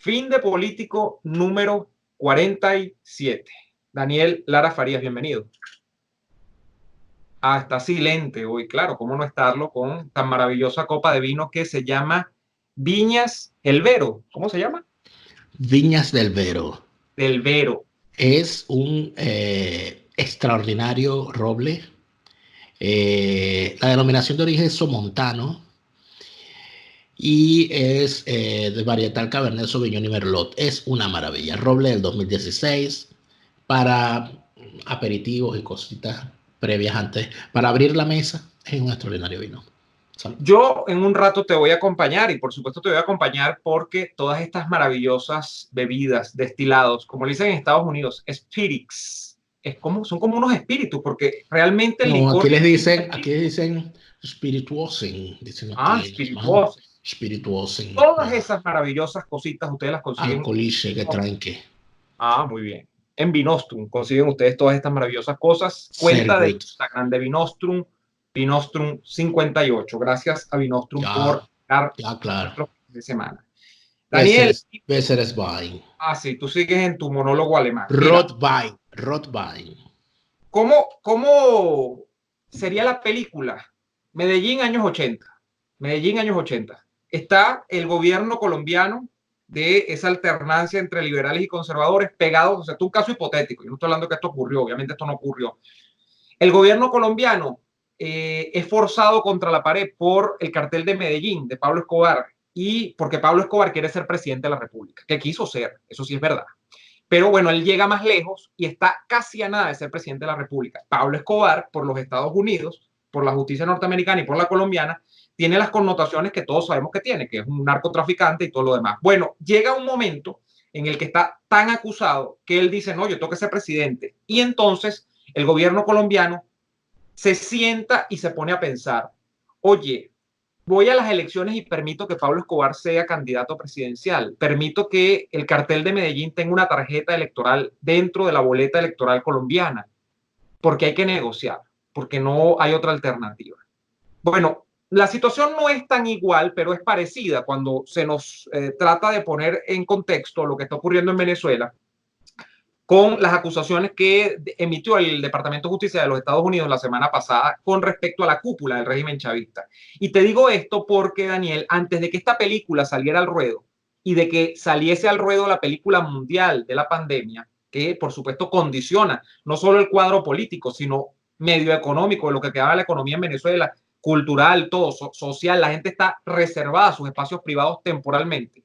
Fin de político número 47. Daniel Lara Farías, bienvenido. Está silente hoy, claro, cómo no estarlo con tan maravillosa copa de vino que se llama Viñas El Vero. ¿Cómo se llama? Viñas del Vero. Del Vero. Es un extraordinario roble. La denominación de origen es somontano y es de varietal Cabernet Sauvignon y Merlot. Es una maravilla. Roble del 2016 para aperitivos y cositas previas antes. Para abrir la mesa es un extraordinario vino. Salud. Yo en un rato te voy a acompañar y por supuesto te voy a acompañar porque todas estas maravillosas bebidas, destilados, como le dicen en Estados Unidos, spirits, son como unos espíritus porque realmente el No, licor... aquí dicen spirituosen, dicen aquí en España. Espirituosos. Spirituosen. Todas esas maravillosas cositas ustedes las consiguen. Alcoholice que tranque. Muy bien. En Vinostrum consiguen ustedes todas estas maravillosas cosas. Ser Cuenta de good. Instagram de Vinostrum, Vinostrum 58. Gracias a Vinostrum por Ya, dar ya, claro. nuestro fin de semana. Daniel, Besser es Wein. sí, tú sigues en tu monólogo alemán. Mira, Rotwein. Rotwein. ¿cómo sería la película? Medellín, años 80. Medellín, años 80. Está el gobierno colombiano de esa alternancia entre liberales y conservadores pegados. O sea, esto es un caso hipotético. Yo no estoy hablando que esto ocurrió. Obviamente esto no ocurrió. El gobierno colombiano es forzado contra la pared por el cartel de Medellín, de Pablo Escobar, y porque Pablo Escobar quiere ser presidente de la República, que quiso ser, eso sí es verdad. Pero bueno, él llega más lejos y está casi a nada de ser presidente de la República. Pablo Escobar, por los Estados Unidos, por la justicia norteamericana y por la colombiana, tiene las connotaciones que todos sabemos que tiene, que es un narcotraficante y todo lo demás. Bueno, llega un momento en el que está tan acusado que él dice, no, yo tengo que ser presidente. Y entonces el gobierno colombiano se sienta y se pone a pensar, oye, voy a las elecciones y permito que Pablo Escobar sea candidato presidencial. Permito que el cartel de Medellín tenga una tarjeta electoral dentro de la boleta electoral colombiana, porque hay que negociar, porque no hay otra alternativa. Bueno, la situación no es tan igual, pero es parecida cuando se nos trata de poner en contexto lo que está ocurriendo en Venezuela con las acusaciones que emitió el Departamento de Justicia de los Estados Unidos la semana pasada con respecto a la cúpula del régimen chavista. Y te digo esto porque, Daniel, antes de que esta película saliera al ruedo y de que saliese al ruedo la película mundial de la pandemia, que por supuesto condiciona no solo el cuadro político, sino medio económico, de lo que quedaba la economía en Venezuela, cultural, todo, social, la gente está reservada a sus espacios privados temporalmente.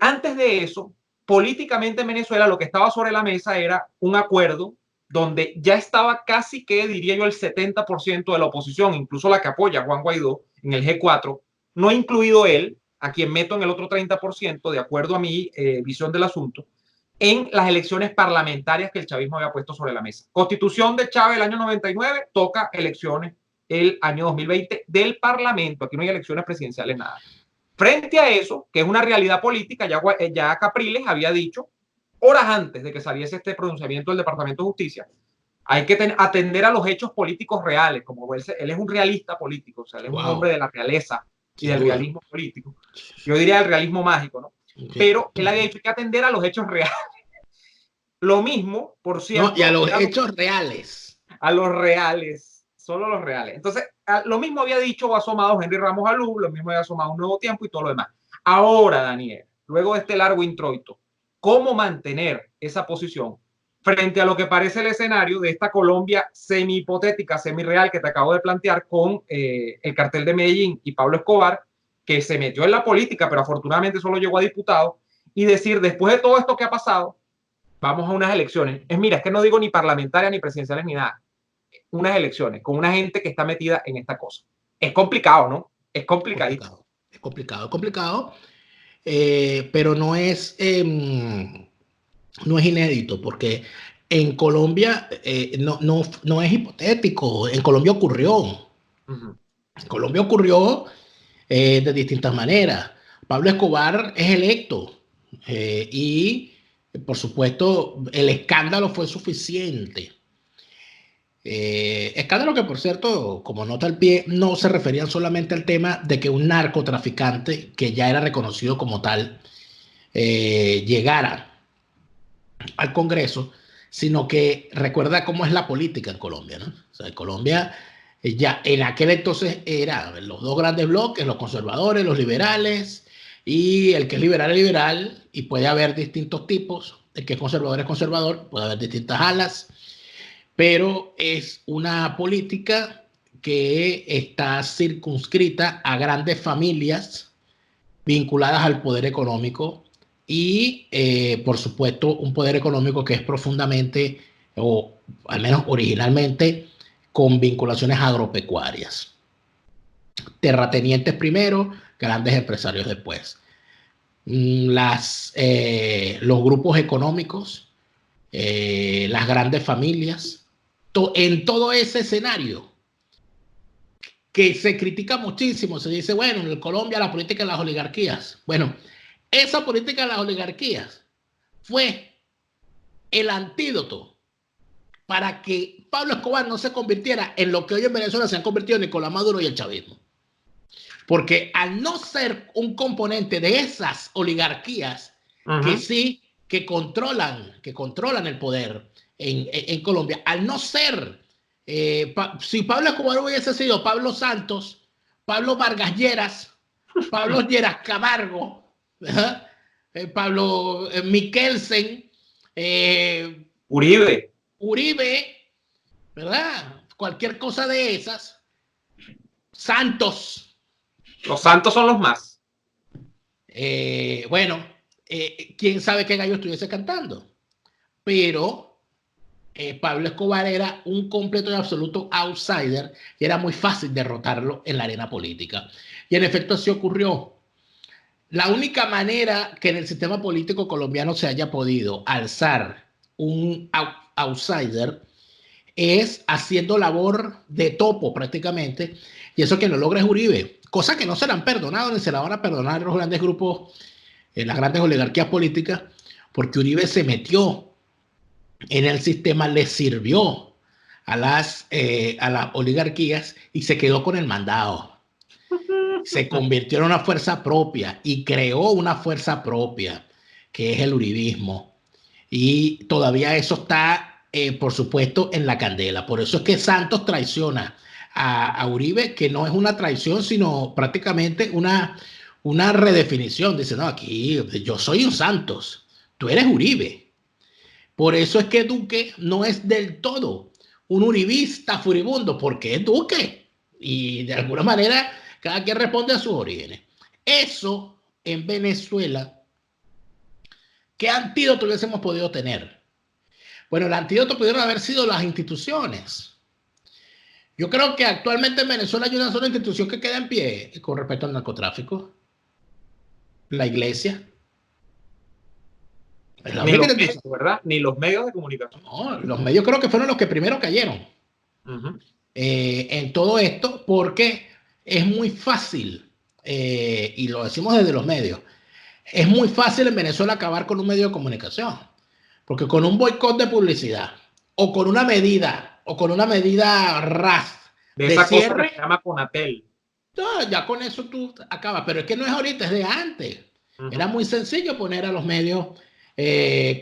Antes de eso, políticamente en Venezuela lo que estaba sobre la mesa era un acuerdo donde ya estaba casi que, diría yo, el 70% de la oposición, incluso la que apoya a Juan Guaidó en el G4, no incluido él, a quien meto en el otro 30%, de acuerdo a mi visión del asunto, en las elecciones parlamentarias que el chavismo había puesto sobre la mesa. Constitución de Chávez el año 99, toca elecciones el año 2020 del Parlamento. Aquí no hay elecciones presidenciales, nada. Frente a eso, que es una realidad política, ya Capriles había dicho, horas antes de que saliese este pronunciamiento del Departamento de Justicia, hay que atender a los hechos políticos reales, como él es un realista político, o sea, él es un hombre de la realeza y del realismo político. Yo diría el realismo mágico, ¿no? Okay. Pero él había dicho que atender a los hechos reales. Lo mismo, por cierto. No, y a los hechos reales. A los reales, solo los reales. Entonces, lo mismo había dicho o asomado Henry Ramos Alú, lo mismo había asomado Un Nuevo Tiempo y todo lo demás. Ahora, Daniel, luego de este largo introito, ¿cómo mantener esa posición frente a lo que parece el escenario de esta Colombia semi-hipotética, semi-real que te acabo de plantear con el cartel de Medellín y Pablo Escobar, que se metió en la política, pero afortunadamente solo llegó a diputado, y decir, después de todo esto que ha pasado, vamos a unas elecciones. Es que no digo ni parlamentarias, ni presidenciales, ni nada. Unas elecciones con una gente que está metida en esta cosa. Es complicado, ¿no? Es complicadito. Es complicado, pero no es inédito, porque en Colombia no es hipotético. En Colombia ocurrió. En Colombia ocurrió de distintas maneras. Pablo Escobar es electo y, por supuesto, el escándalo fue suficiente. Escándalo que, por cierto, como nota al pie, no se referían solamente al tema de que un narcotraficante, que ya era reconocido como tal, llegara al Congreso, sino que recuerda cómo es la política en Colombia, ¿no? O sea, en Colombia ya en aquel entonces eran los dos grandes bloques, los conservadores, los liberales, y el que es liberal, y puede haber distintos tipos, el que es conservador, puede haber distintas alas, pero es una política que está circunscrita a grandes familias vinculadas al poder económico y, por supuesto, un poder económico que es profundamente, o al menos originalmente, con vinculaciones agropecuarias. Terratenientes primero, grandes empresarios después. Los grupos económicos, las grandes familias, en todo ese escenario que se critica muchísimo, se dice, bueno, en Colombia la política de las oligarquías. Bueno, esa política de las oligarquías fue el antídoto para que Pablo Escobar no se convirtiera en lo que hoy en Venezuela se han convertido Nicolás Maduro y el chavismo. Porque al no ser un componente de esas oligarquías que sí, que controlan el poder en Colombia, al no ser, si Pablo Escobar hubiese sido Pablo Santos, Pablo Vargas Lleras, Pablo Lleras Camargo, Pablo Miquelsen, Uribe, ¿verdad? Cualquier cosa de esas, Santos. Los Santos son los más. Bueno, quién sabe qué gallo estuviese cantando. Pero Pablo Escobar era un completo y absoluto outsider y era muy fácil derrotarlo en la arena política. Y en efecto así ocurrió. La única manera que en el sistema político colombiano se haya podido alzar un outsider es haciendo labor de topo prácticamente, y eso que lo logra es Uribe, cosa que no se le han perdonado ni se la van a perdonar los grandes grupos, las grandes oligarquías políticas, porque Uribe se metió en el sistema, le sirvió a las oligarquías y se quedó con el mandado. Se convirtió en una fuerza propia y creó una fuerza propia, que es el uribismo. Y todavía eso está, por supuesto, en la candela. Por eso es que Santos traiciona a Uribe, que no es una traición, sino prácticamente una redefinición. Dice, no, aquí yo soy un Santos, tú eres Uribe. Por eso es que Duque no es del todo un uribista furibundo, porque es Duque. Y de alguna manera, cada quien responde a sus orígenes. Eso en Venezuela, ¿qué antídoto hubiésemos podido tener? Bueno, el antídoto pudieron haber sido las instituciones. Yo creo que actualmente en Venezuela hay una sola institución que queda en pie con respecto al narcotráfico: la iglesia. Es la única medios, ¿verdad? Ni los medios de comunicación. No, los medios creo que fueron los que primero cayeron en todo esto, porque es muy fácil, y lo decimos desde los medios, es muy fácil en Venezuela acabar con un medio de comunicación, porque con un boicot de publicidad o con una medida ras de esa cierre, cosa que se llama Conatel, no, ya con eso tú acabas. Pero es que no es ahorita, es de antes. Era muy sencillo poner a los medios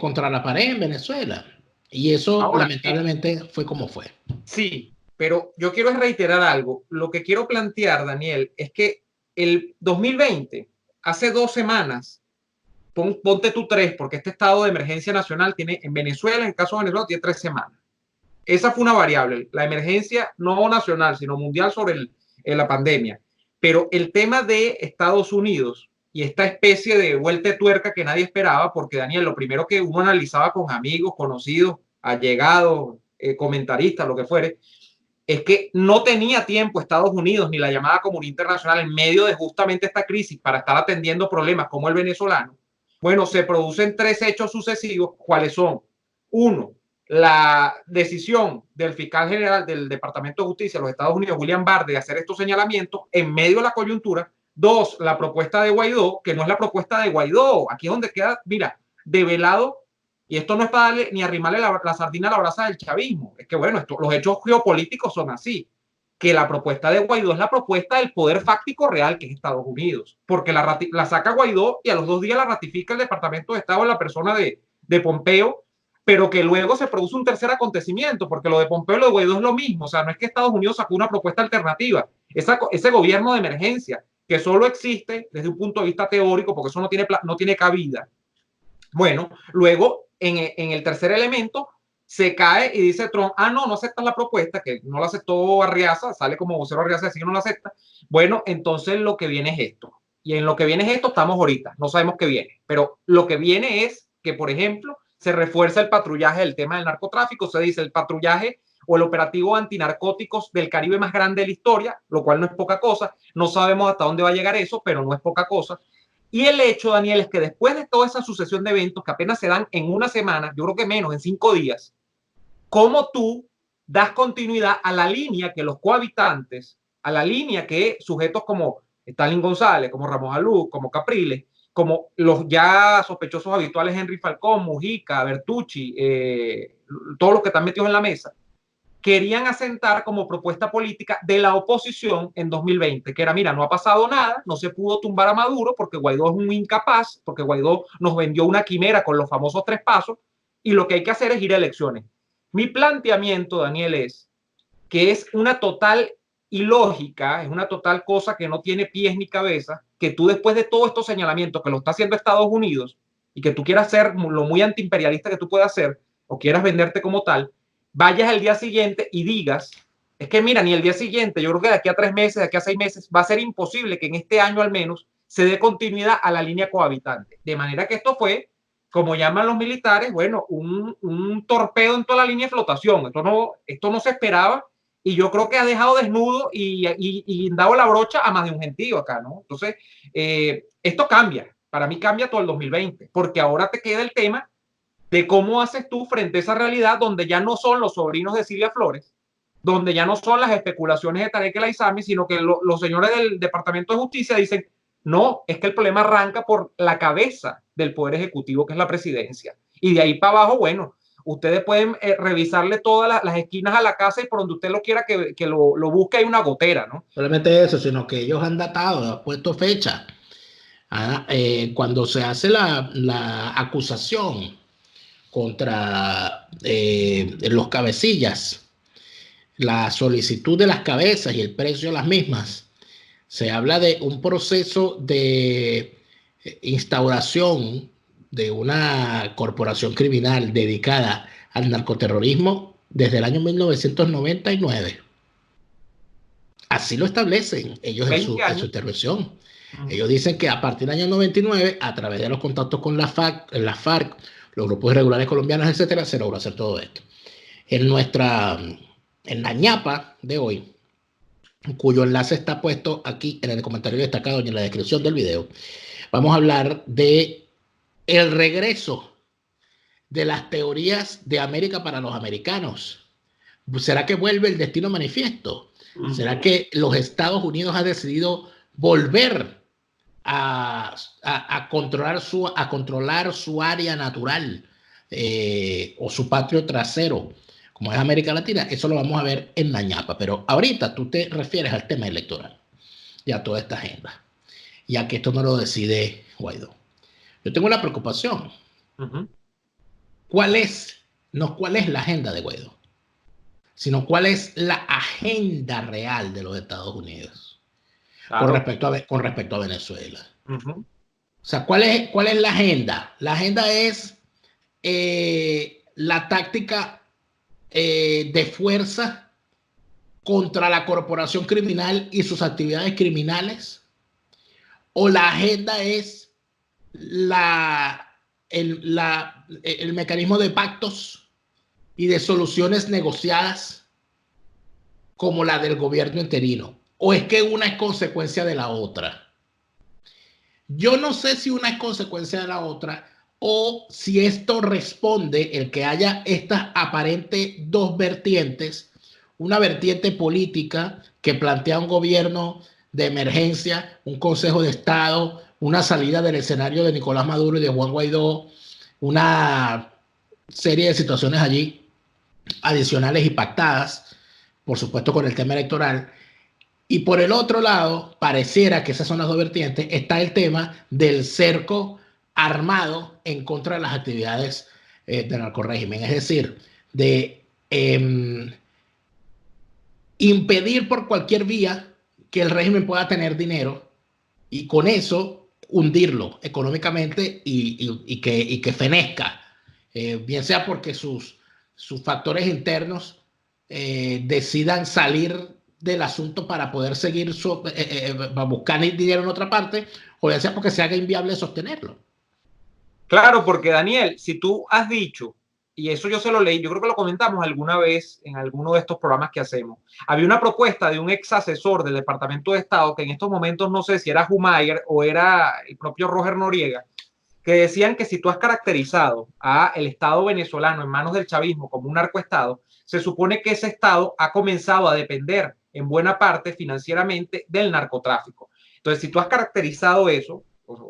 contra la pared en Venezuela, y eso ahora, lamentablemente fue como fue. Sí, pero yo quiero reiterar algo. Lo que quiero plantear, Daniel, es que el 2020, hace 2 semanas, ponte tú 3, porque este estado de emergencia nacional tiene en Venezuela, en el caso de Venezuela, tiene 3 semanas. Esa fue una variable, la emergencia no nacional, sino mundial sobre la pandemia. Pero el tema de Estados Unidos y esta especie de vuelta de tuerca que nadie esperaba, porque Daniel, lo primero que uno analizaba con amigos, conocidos, allegados, comentaristas, lo que fuere, es que no tenía tiempo Estados Unidos ni la llamada comunidad internacional en medio de justamente esta crisis para estar atendiendo problemas como el venezolano. Bueno, se producen 3 hechos sucesivos, ¿cuáles son? 1, la decisión del fiscal general del Departamento de Justicia de los Estados Unidos, William Barr, de hacer estos señalamientos en medio de la coyuntura. 2, la propuesta de Guaidó, que no es la propuesta de Guaidó. Aquí es donde queda, mira, develado, y esto no es para darle ni arrimarle la sardina a la brasa del chavismo. Es que, bueno, los hechos geopolíticos son así. que la propuesta de Guaidó es la propuesta del poder fáctico real, que es Estados Unidos, porque la saca Guaidó y a los 2 días la ratifica el Departamento de Estado en la persona de Pompeo, pero que luego se produce un tercer acontecimiento, porque lo de Pompeo y lo de Guaidó es lo mismo. O sea, no es que Estados Unidos sacó una propuesta alternativa. Ese gobierno de emergencia, que solo existe desde un punto de vista teórico, porque eso no tiene cabida. Bueno, luego, en el tercer elemento, se cae y dice Trump, no aceptas la propuesta, que no la aceptó Arriaza, sale como vocero Arriaza, decir que no la acepta. Bueno, entonces lo que viene es esto. Y en lo que viene es esto, estamos ahorita, no sabemos qué viene. Pero lo que viene es que, por ejemplo, se refuerza el patrullaje del tema del narcotráfico, se dice el patrullaje o el operativo antinarcóticos del Caribe más grande de la historia, lo cual no es poca cosa. No sabemos hasta dónde va a llegar eso, pero no es poca cosa. Y el hecho, Daniel, es que después de toda esa sucesión de eventos que apenas se dan en una semana, yo creo que menos, en 5 días, ¿cómo tú das continuidad a la línea que los cohabitantes, a la línea que sujetos como Stalin González, como Ramos Alú, como Capriles, como los ya sospechosos habituales Henry Falcón, Mujica, Bertucci, todos los que están metidos en la mesa, querían asentar como propuesta política de la oposición en 2020, que era, mira, no ha pasado nada, no se pudo tumbar a Maduro porque Guaidó es un incapaz, porque Guaidó nos vendió una quimera con los famosos 3 pasos, y lo que hay que hacer es ir a elecciones. Mi planteamiento, Daniel, es que es una total ilógica, es una total cosa que no tiene pies ni cabeza, que tú después de todos estos señalamientos que lo está haciendo Estados Unidos y que tú quieras ser lo muy antiimperialista que tú puedas ser o quieras venderte como tal, vayas al día siguiente y digas, es que mira, ni el día siguiente, yo creo que de aquí a 3 meses, de aquí a 6 meses, va a ser imposible que en este año al menos se dé continuidad a la línea cohabitante. De manera que esto fue, como llaman los militares, bueno, un torpedo en toda la línea de flotación. Esto no se esperaba y yo creo que ha dejado desnudo y dado la brocha a más de un gentío acá, ¿no? Entonces, esto cambia. Para mí cambia todo el 2020, porque ahora te queda el tema de cómo haces tú frente a esa realidad donde ya no son los sobrinos de Silvia Flores, donde ya no son las especulaciones de Tarek El Aizami, sino que los señores del Departamento de Justicia dicen, no, es que el problema arranca por la cabeza del Poder Ejecutivo, que es la presidencia. Y de ahí para abajo, bueno, ustedes pueden revisarle todas las esquinas a la casa y por donde usted lo quiera que lo busque hay una gotera, ¿no? Solamente eso, sino que ellos han datado, han puesto fecha. Cuando se hace la acusación contra los cabecillas, la solicitud de las cabezas y el precio de las mismas, se habla de un proceso de instauración de una corporación criminal dedicada al narcoterrorismo desde el año 1999. Así lo establecen ellos en su intervención. Ellos dicen que a partir del año 99, a través de los contactos con la FARC, los grupos irregulares colombianos, etcétera, se logró hacer todo esto. En la ñapa de hoy, cuyo enlace está puesto aquí en el comentario destacado y en la descripción del video, vamos a hablar de el regreso de las teorías de América para los americanos. ¿Será que vuelve el destino manifiesto? ¿Será que los Estados Unidos han decidido volver a controlar su área natural o su patio trasero, como es América Latina? Eso lo vamos a ver en la ñapa. Pero ahorita tú te refieres al tema electoral y a toda esta agenda, ya que esto no lo decide Guaidó. Yo tengo una preocupación. ¿Cuál es la agenda de Guaidó? Sino cuál es la agenda real de los Estados Unidos, claro, con respecto a Venezuela. O sea, ¿cuál es la agenda? La agenda es la táctica de fuerza contra la corporación criminal y sus actividades criminales, o la agenda es el mecanismo de pactos y de soluciones negociadas como la del gobierno interino, o es que una es consecuencia de la otra. Yo no sé si una es consecuencia de la otra o si esto responde, el que haya estas aparentes dos vertientes, una vertiente política que plantea un gobierno de emergencia, un consejo de Estado, una salida del escenario de Nicolás Maduro y de Juan Guaidó, una serie de situaciones allí adicionales y pactadas por supuesto con el tema electoral. Y por el otro lado, pareciera que esas son las dos vertientes, está el tema del cerco armado en contra de las actividades del narcorrégimen, es decir, de impedir por cualquier vía que el régimen pueda tener dinero y con eso hundirlo económicamente y que fenezca, bien sea porque sus factores internos decidan salir del asunto para poder seguir buscar dinero en otra parte, o ya sea porque se haga inviable sostenerlo. Claro, porque Daniel, si tú has dicho, y eso yo se lo leí, yo creo que lo comentamos alguna vez en alguno de estos programas que hacemos, había una propuesta de un ex asesor del Departamento de Estado, que en estos momentos no sé si era Humayer o era el propio Roger Noriega, que decían que si tú has caracterizado a el Estado venezolano en manos del chavismo como un narcoestado, se supone que ese Estado ha comenzado a depender en buena parte financieramente del narcotráfico. Entonces, si tú has caracterizado eso,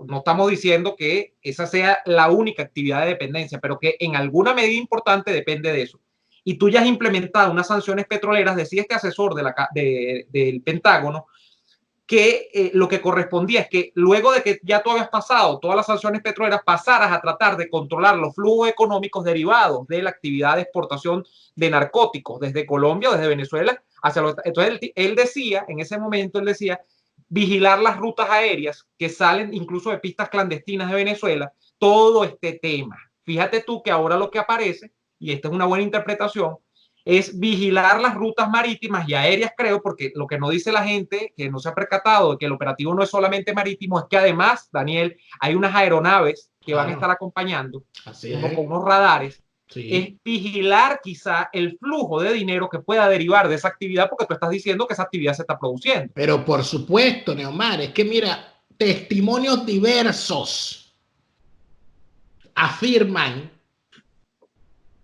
no estamos diciendo que esa sea la única actividad de dependencia, pero que en alguna medida importante depende de eso. Y tú ya has implementado unas sanciones petroleras, decía este asesor del Pentágono, que lo que correspondía es que luego de que ya tú habías pasado todas las sanciones petroleras, pasaras a tratar de controlar los flujos económicos derivados de la actividad de exportación de narcóticos desde Colombia o desde Venezuela hacia los... Entonces él decía, en ese momento él decía, vigilar las rutas aéreas que salen incluso de pistas clandestinas de Venezuela, todo este tema. Fíjate tú que ahora lo que aparece, y esta es una buena interpretación, es vigilar las rutas marítimas y aéreas, creo, porque lo que no dice la gente, que no se ha percatado de que el operativo no es solamente marítimo, es que además, Daniel, hay unas aeronaves que van a estar acompañando, con unos radares. Sí. Es vigilar quizá el flujo de dinero que pueda derivar de esa actividad, porque tú estás diciendo que esa actividad se está produciendo. Pero por supuesto, Neomar, es que mira, testimonios diversos afirman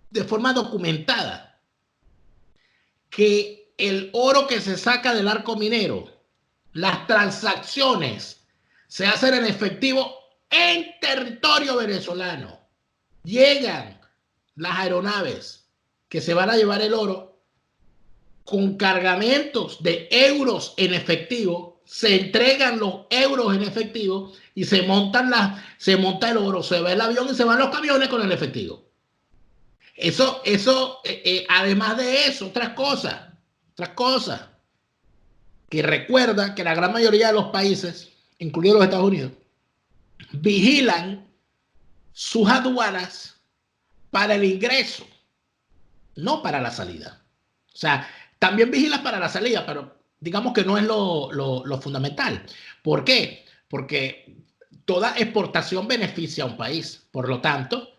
de forma documentada que el oro que se saca del arco minero, las transacciones se hacen en efectivo en territorio venezolano. Llegan las aeronaves que se van a llevar el oro con cargamentos de euros en efectivo, se entregan los euros en efectivo y se monta el oro, se va el avión y se van los camiones con el efectivo. Eso además de eso, otras cosas, que recuerda que la gran mayoría de los países, incluidos los Estados Unidos, vigilan sus aduanas para el ingreso, no para la salida. O sea, también vigilan para la salida, pero digamos que no es lo fundamental. ¿Por qué? Porque toda exportación beneficia a un país. Por lo tanto,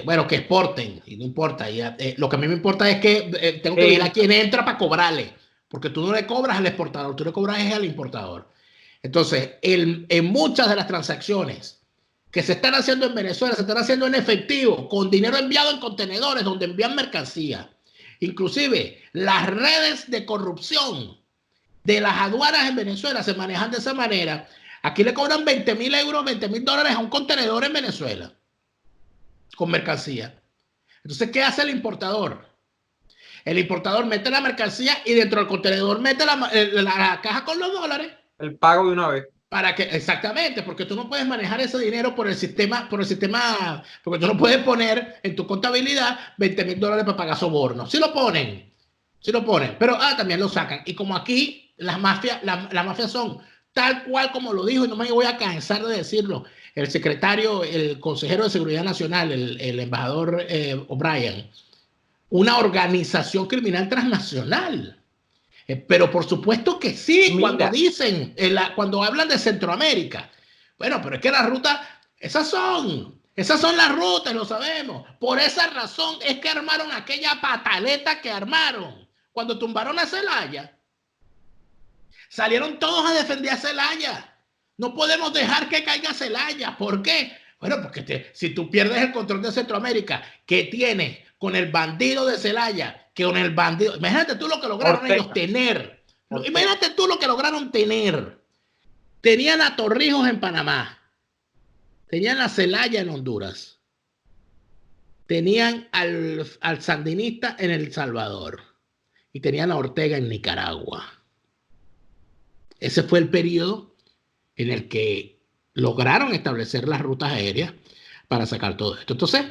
bueno, que exporten, y no importa. Lo que a mí me importa es que tengo que vigilar quién entra para cobrarle, porque tú no le cobras al exportador, tú le cobras al importador. Entonces, en muchas de las transacciones que se están haciendo en Venezuela, se están haciendo en efectivo, con dinero enviado en contenedores donde envían mercancía. Inclusive, las redes de corrupción de las aduanas en Venezuela se manejan de esa manera. Aquí le cobran 20.000 euros, 20.000 dólares a un contenedor en Venezuela con mercancía. Entonces, ¿qué hace el importador? El importador mete la mercancía y dentro del contenedor mete la caja con los dólares. El pago de una vez. Para que, exactamente, porque tú no puedes manejar ese dinero por el sistema, porque tú no puedes poner en tu contabilidad 20.000 dólares para pagar sobornos. Sí lo ponen, pero también lo sacan. Y como aquí las mafias son tal cual como lo dijo, y no me voy a cansar de decirlo, el consejero de Seguridad Nacional, el embajador O'Brien, una organización criminal transnacional. Pero por supuesto que sí, cuando hablan de Centroamérica. Bueno, pero es que las rutas, esas son las rutas, lo sabemos. Por esa razón es que armaron aquella pataleta que armaron cuando tumbaron a Zelaya. Salieron todos a defender a Zelaya. No podemos dejar que caiga Zelaya. ¿Por qué? Bueno, porque si tú pierdes el control de Centroamérica, ¿qué tienes con el bandido de Zelaya? Que con el bandido, imagínate tú lo que lograron ellos tener. Imagínate tú lo que lograron tener. Tenían a Torrijos en Panamá. Tenían a Zelaya en Honduras. Tenían al sandinista en El Salvador. y tenían a Ortega en Nicaragua. Ese fue el periodo en el que lograron establecer las rutas aéreas para sacar todo esto. Entonces,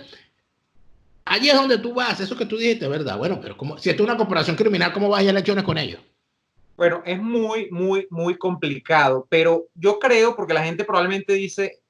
allí es donde tú vas, eso que tú dijiste, ¿verdad? Bueno, pero como, si esto es una corporación criminal, ¿cómo vas a ir a elecciones con ellos? Bueno, es muy complicado, pero yo creo, porque la gente probablemente dice,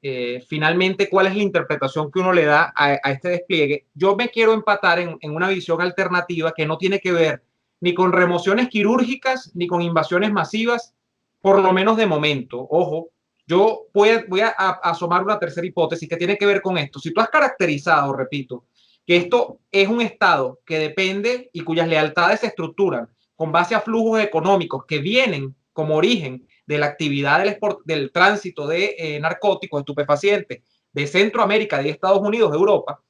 finalmente, ¿cuál es la interpretación que uno le da a este despliegue? Yo me quiero empatar en una visión alternativa que no tiene que ver ni con remociones quirúrgicas ni con invasiones masivas, por lo menos de momento. Ojo, yo voy a asomar una tercera hipótesis que tiene que ver con esto. Si tú has caracterizado, repito, que esto es un Estado que depende y cuyas lealtades se estructuran con base a flujos económicos que vienen como origen de la actividad del tránsito de narcóticos, estupefacientes de Centroamérica, de Estados Unidos, de Europa,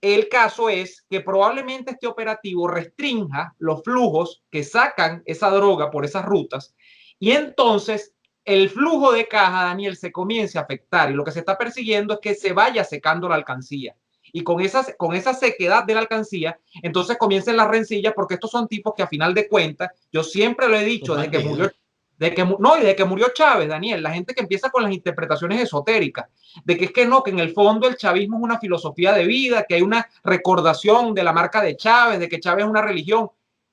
el caso es que probablemente este operativo restrinja los flujos que sacan esa droga por esas rutas y entonces el flujo de caja, Daniel, se comience a afectar y lo que se está persiguiendo es que se vaya secando la alcancía. Y con esa sequedad de la alcancía, entonces comiencen las rencillas, porque estos son tipos que a final de cuentas, yo siempre lo he dicho, de que murió, y de que murió Chávez, Daniel, la gente que empieza con las interpretaciones esotéricas, de que es que no, que en el fondo el chavismo es una filosofía de vida, que hay una recordación de la marca de Chávez, de que Chávez es una religión.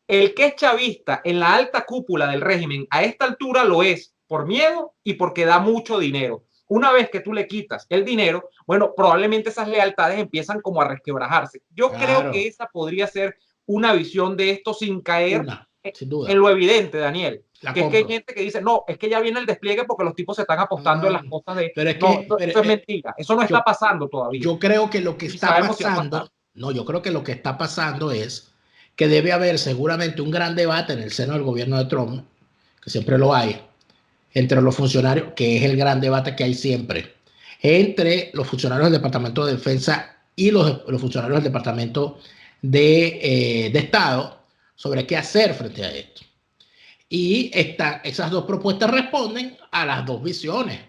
El que es chavista en la alta cúpula del régimen a esta altura lo es por miedo y porque da mucho dinero. Una vez que tú le quitas el dinero, bueno, probablemente esas lealtades empiezan como a resquebrajarse. Yo creo que esa podría ser una visión de esto sin caer sin duda, en lo evidente, Daniel. La que compro. es que hay gente que dice, no, es que ya viene el despliegue porque los tipos se están apostando en las cosas de... Pero es no, que, eso es mentira, eso no está pasando todavía. Yo creo que lo que está pasando, yo creo que lo que está pasando es que debe haber seguramente un gran debate en el seno del gobierno de Trump, que siempre lo hay, entre los funcionarios, que es el gran debate que hay siempre, entre los funcionarios del Departamento de Defensa y los funcionarios del Departamento de Estado sobre qué hacer frente a esto. Y esas dos propuestas responden a las dos visiones.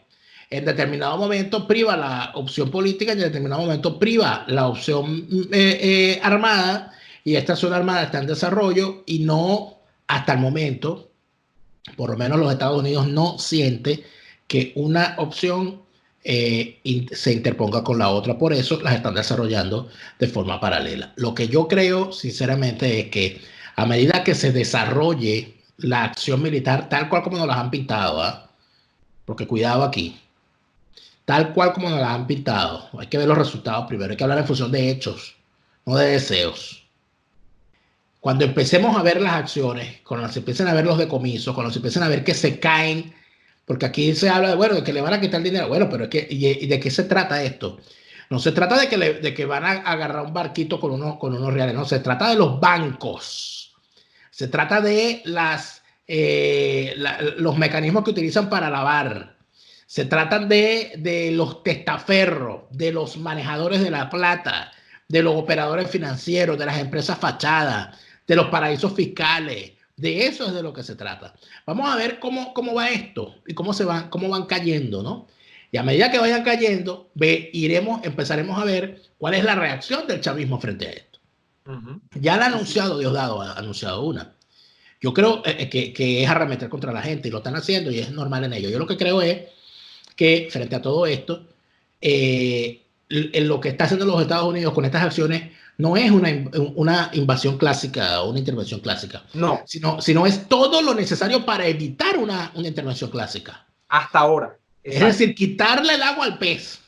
En determinado momento priva la opción política y en determinado momento priva la opción armada, y esta zona armada está en desarrollo y no, hasta el momento, por lo menos los Estados Unidos no siente que una opción se interponga con la otra, por eso las están desarrollando de forma paralela. Lo que yo creo sinceramente es que a medida que se desarrolle la acción militar tal cual como nos las han pintado, porque cuidado aquí, tal cual como nos las han pintado, hay que ver los resultados primero, hay que hablar en función de hechos, no de deseos. Cuando empecemos a ver las acciones, cuando se empiecen a ver los decomisos, cuando se empiecen a ver que se caen, porque aquí se habla de, bueno, de que le van a quitar el dinero, bueno, pero es que, ¿y de qué se trata esto? No se trata de que van a agarrar un barquito con unos reales, no, se trata de los bancos, se trata de los mecanismos que utilizan para lavar, se tratan de los testaferros, de los manejadores de la plata, de los operadores financieros, de las empresas fachadas, de los paraísos fiscales. De eso es de lo que se trata. Vamos a ver cómo va esto y cómo van cayendo, ¿no? Y a medida que vayan cayendo, empezaremos a ver cuál es la reacción del chavismo frente a esto. Ya la ha anunciado Diosdado, ha anunciado una. Yo creo que es arremeter contra la gente y lo están haciendo y es normal en ello. Yo lo que creo es que frente a todo esto, lo que está haciendo los Estados Unidos con estas acciones no es una invasión clásica o una intervención clásica, no, sino es todo lo necesario para evitar una intervención clásica. Hasta ahora. Exacto. Es decir, quitarle el agua al pez.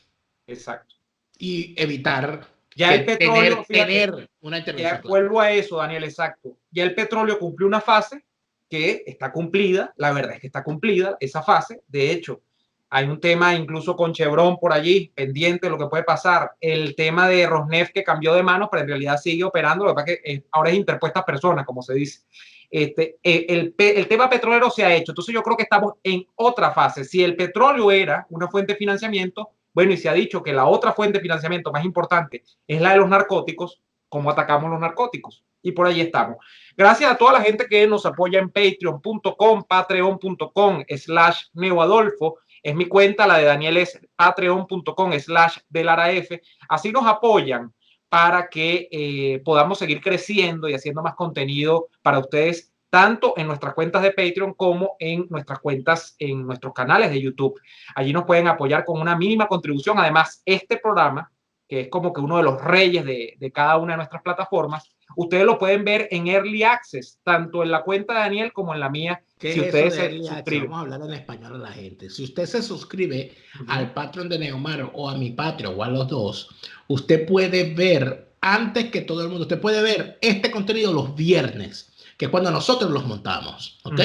Exacto. Y evitar ya el petróleo, tener una intervención. Vuelvo a eso, Daniel, exacto. Ya el petróleo cumplió una fase que está cumplida, la verdad es que está cumplida esa fase. De hecho, hay un tema incluso con Chevron por allí, pendiente de lo que puede pasar. El tema de Rosneft que cambió de manos, pero en realidad sigue operando, lo que pasa es que ahora es interpuesta persona, como se dice. El tema petrolero se ha hecho. Entonces yo creo que estamos en otra fase. Si el petróleo era una fuente de financiamiento, bueno, y se ha dicho que la otra fuente de financiamiento más importante es la de los narcóticos, ¿cómo atacamos los narcóticos? Y por ahí estamos. Gracias a toda la gente que nos apoya en patreon.com, patreon.com/neoadolfo. Es mi cuenta, la de Daniel es patreon.com/delaraf. Así nos apoyan para que podamos seguir creciendo y haciendo más contenido para ustedes, tanto en nuestras cuentas de Patreon como en nuestras cuentas, en nuestros canales de YouTube. Allí nos pueden apoyar con una mínima contribución. Además, este programa, que es como que uno de los reyes de cada una de nuestras plataformas, ustedes lo pueden ver en Early Access, tanto en la cuenta de Daniel como en la mía, ¿Qué si es eso ustedes de se Early Access? suscriben. Vamos a hablar en español a la gente. Si usted se suscribe al Patreon de Neomar o a mi Patreon o a los dos, usted puede ver antes que todo el mundo, usted puede ver este contenido los viernes, que es cuando nosotros los montamos, ¿ok?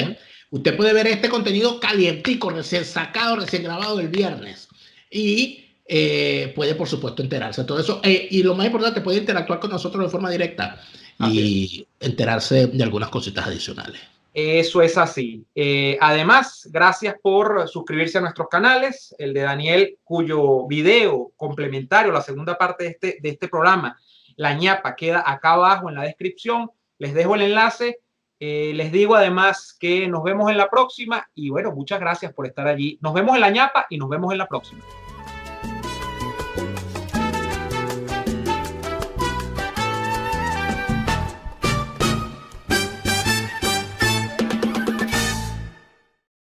Usted puede ver este contenido calientico, recién sacado, recién grabado el viernes. Y puede, por supuesto, enterarse de todo eso. Y lo más importante, puede interactuar con nosotros de forma directa y enterarse de algunas cositas adicionales. Eso es así. Además, gracias por suscribirse a nuestros canales, el de Daniel, cuyo video complementario, la segunda parte de este programa, la ñapa, queda acá abajo en la descripción. Les dejo el enlace. Les digo además que nos vemos en la próxima y bueno, muchas gracias por estar allí. Nos vemos en la ñapa y nos vemos en la próxima.